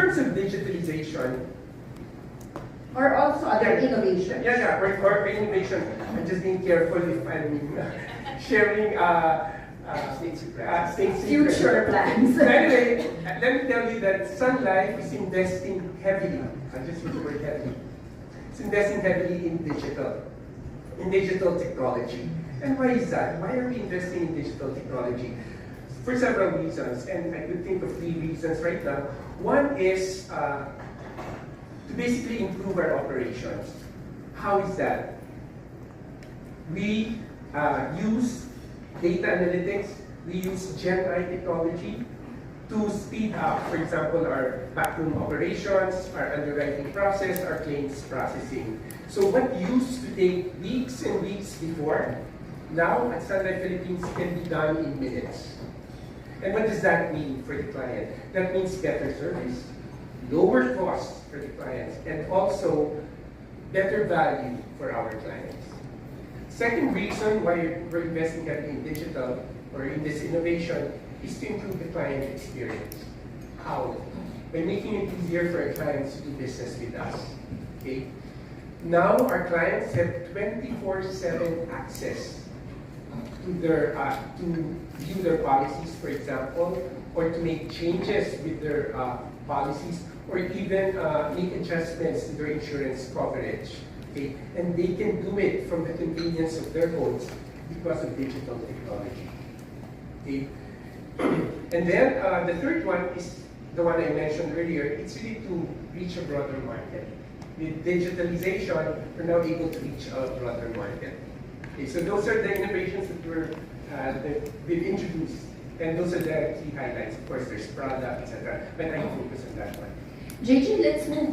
terms of digitalization, Or also other innovation. or innovation, I'm just being careful if I'm sharing state secrets. Future plans. So anyway, let me tell you that Sun Life is investing heavily. I'll just use the word heavily. It's investing heavily in digital technology. And why is that? Why are we investing in digital technology? For several reasons, and I could think of 3 reasons right now. One is to basically improve our operations. How is that? We use data analytics, we use Gen AI technology to speed up, for example, our backroom operations, our underwriting process, our claims processing. So what used to take weeks and weeks before, now at Sun Life Philippines can be done in minutes. And what does that mean for the client? That means better service, lower costs for the clients, and also better value for our clients. Second reason why we're investing heavily in digital or in this innovation is to improve the client experience. How? By making it easier for our clients to do business with us. Okay? Now our clients have 24/7 access to their to view their policies, for example, or to make changes with their policies, or even make adjustments to their insurance coverage. Okay? And they can do it from the convenience of their homes because of digital technology. Okay? And then the third one is the one I mentioned earlier. It's really to reach a broader market. With digitalization, we're now able to reach a broader market. Okay, so those are the innovations that we've introduced, and those are the key highlights. Of course, there's product, etc. But I focus on that one. JJ, let's move